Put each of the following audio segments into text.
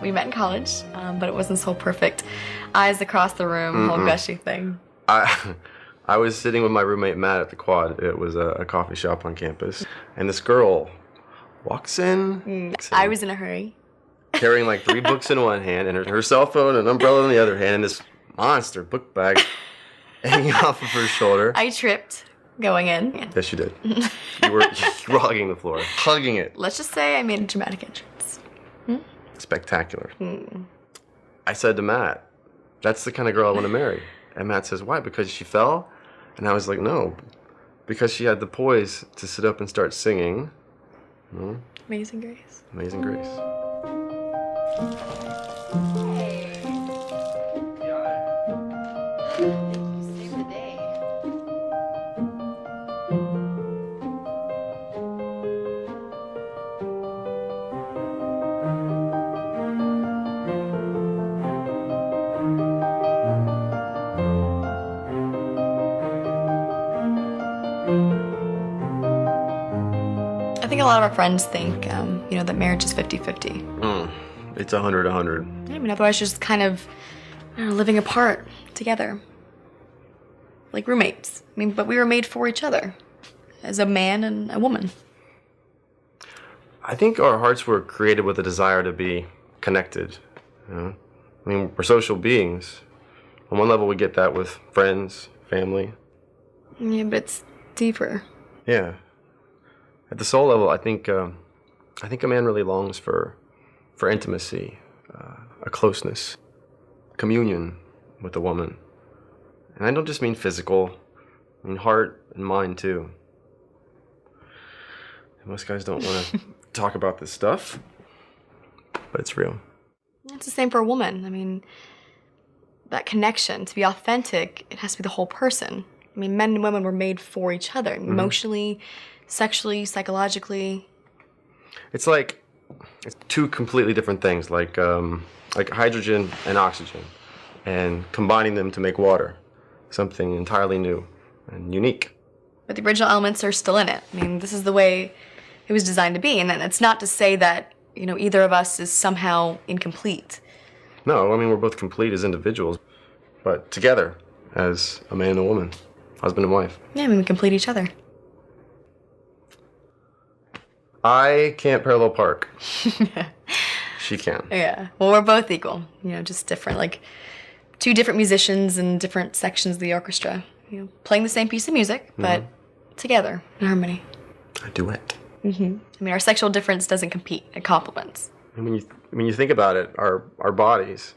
We met in college, but it wasn't so perfect. Eyes across the room, whole gushy thing. I was sitting with my roommate Matt at the Quad. It was a coffee shop on campus, and this girl walks in. I was in a hurry. Carrying like 3 books in one hand and her cell phone and an umbrella in the other hand, and this monster book bag hanging off of her shoulder. I tripped going in. Yes, you did. You were hugging the floor, hugging it. Let's just say I made a dramatic entrance. Spectacular. I said to Matt, that's the kind of girl I want to marry. And Matt says, why? Because she fell? And I was like, no, because she had the poise to sit up and start singing. Amazing Grace. Amazing Grace. Save the day. I think a lot of our friends think, that marriage is 50-50. It's 100-100. I mean, otherwise just kind of living apart together. Like roommates. I mean, but we were made for each other. As a man and a woman. I think our hearts were created with a desire to be connected. You know? I mean, we're social beings. On one level, we get that with friends, family. Yeah, but it's deeper. Yeah. At the soul level, I think a man really longs for intimacy, a closeness, communion with a woman. And I don't just mean physical, I mean heart and mind too. Most guys don't want to talk about this stuff, but it's real. It's the same for a woman. I mean, that connection, to be authentic, it has to be the whole person. I mean, men and women were made for each other, emotionally, sexually, psychologically. It's 2 completely different things, like hydrogen and oxygen, and combining them to make water, something entirely new and unique. But the original elements are still in it. I mean, this is the way it was designed to be, and it's not to say that, either of us is somehow incomplete. No, I mean, we're both complete as individuals, but together as a man and a woman, husband and wife. Yeah, I mean, we complete each other. I can't parallel park. She can. Yeah. Well, we're both equal, just different, like 2 different musicians in different sections of the orchestra, playing the same piece of music, but together, in harmony. A duet. I mean, our sexual difference doesn't compete, it complements. And when you think about it, our bodies,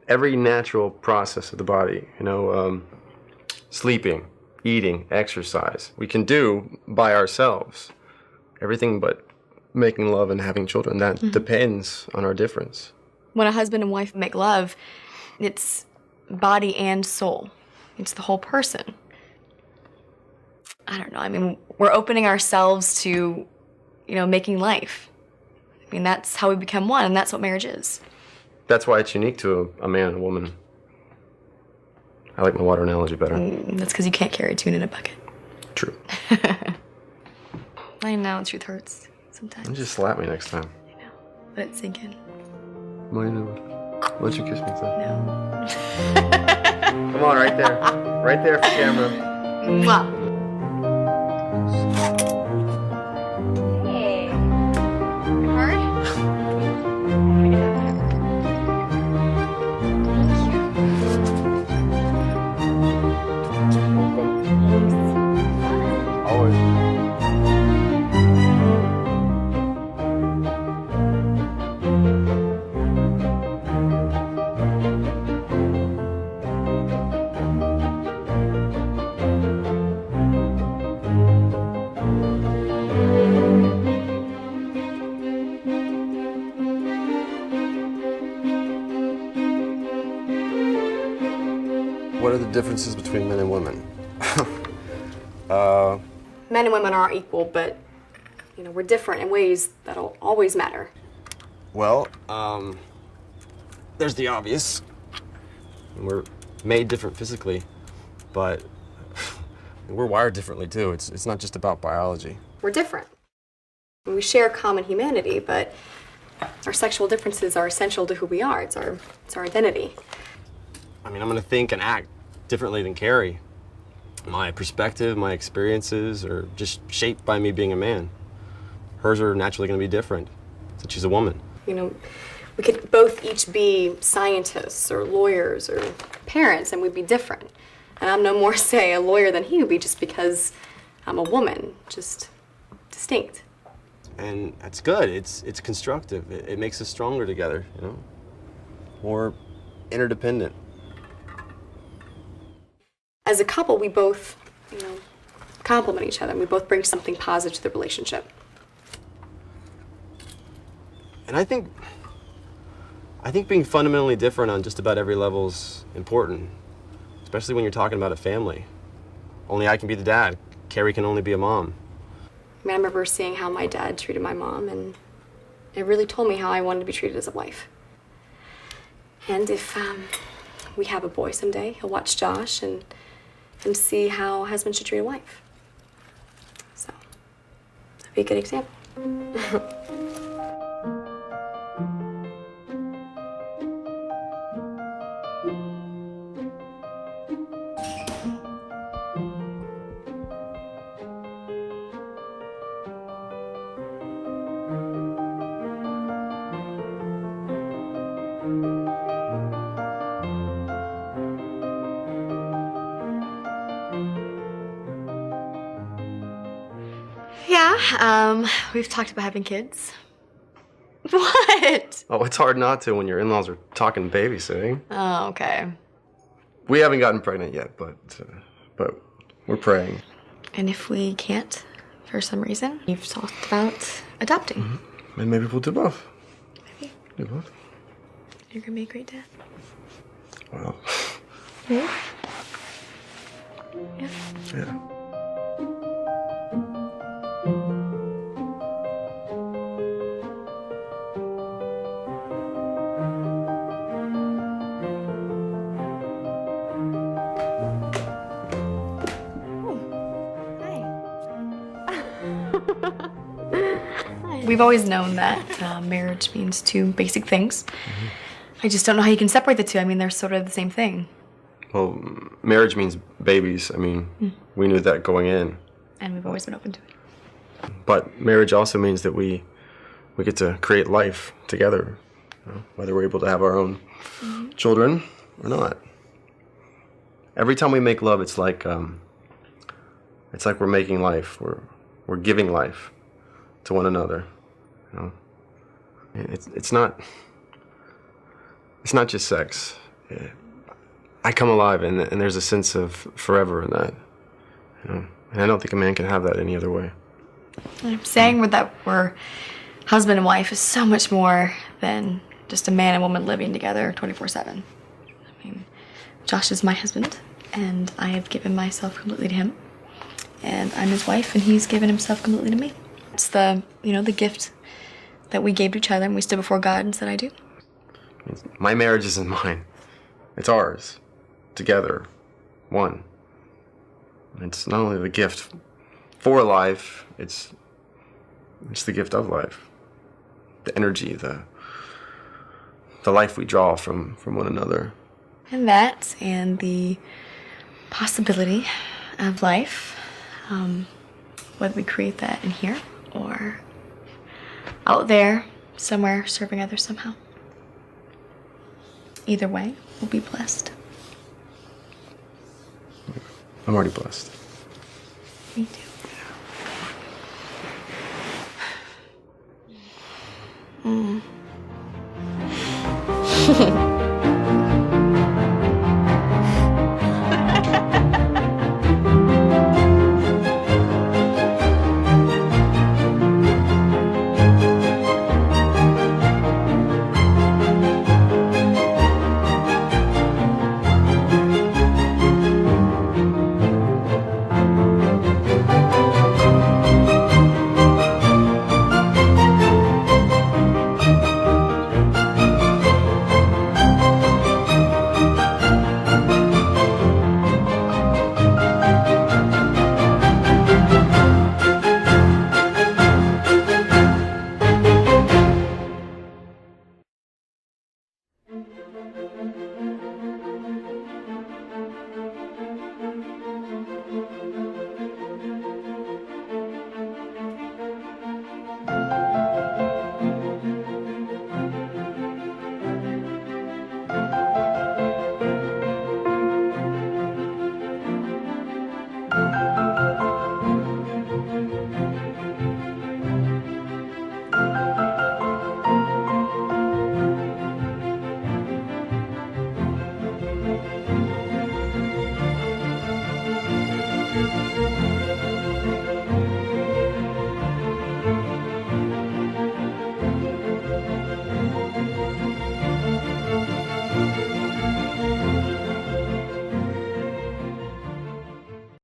every natural process of the body, sleeping, eating, exercise, we can do by ourselves. Everything but making love and having children, that depends on our difference. When a husband and wife make love, it's body and soul. It's the whole person. I don't know, I mean, we're opening ourselves to, making life. I mean, that's how we become one, and that's what marriage is. That's why it's unique to a man and a woman. I like my water analogy better. That's because you can't carry 2 in a bucket. True. I know, the truth hurts. sometimes. You just slap me next time. I know. Let it sink in. What are you doing? Why don't you kiss me then? No. Come on, right there. Right there for camera. Mwah. Hey. Hard? Always. What are the differences between men and women? Men and women are equal, but, you know, we're different in ways that'll always matter. Well, there's the obvious. We're made different physically, but we're wired differently too. It's not just about biology. We're different. We share common humanity, but our sexual differences are essential to who we are. It's our identity. I mean, I'm gonna think and act differently than Carrie. My perspective, my experiences are just shaped by me being a man. Hers are naturally gonna be different, since she's a woman. You know, we could both each be scientists or lawyers or parents, and we'd be different. And I'm no more, say, a lawyer than he would be just because I'm a woman, just distinct. And that's good. It's constructive. It makes us stronger together, you know? More interdependent. As a couple, we both, you know, complement each other, and we both bring something positive to the relationship. And I think being fundamentally different on just about every level is important, especially when you're talking about a family. Only I can be the dad. Carrie can only be a mom. I mean, I remember seeing how my dad treated my mom, and it really told me how I wanted to be treated as a wife. And if we have a boy someday, he'll watch Josh and see how a husband should treat a wife. So, that'd be a good example. Yeah, we've talked about having kids. What? Oh, it's hard not to when your in-laws are talking babysitting. Oh, okay. We haven't gotten pregnant yet, but we're praying. And if we can't, for some reason, you've talked about adopting. Mm-hmm. And maybe we'll do both. Maybe. Do both. You're gonna be a great dad. Well. Yeah. Yeah. Yeah. We've always known that marriage means two basic things. I just don't know how you can separate the two. I mean, they're sort of the same thing. Well, marriage means babies. I mean, we knew that going in. And we've always been open to it. But marriage also means that we get to create life together, you know, whether we're able to have our own children or not. Every time we make love, it's like we're making life. We're giving life to one another. You know, it's not just sex. I come alive, and there's a sense of forever in that. You know, and I don't think a man can have that any other way. Saying that we're husband and wife is so much more than just a man and woman living together 24/7. I mean, Josh is my husband, and I have given myself completely to him. And I'm his wife, and he's given himself completely to me. It's the gift that we gave to each other, and we stood before God and said, I do. My marriage isn't mine. It's ours. Together. One. It's not only the gift for life, it's It's the gift of life. The energy, the life we draw from one another. And that, and the possibility of life, whether we create that in here or out there somewhere serving others somehow. Either way, we'll be blessed. I'm already blessed. Me too.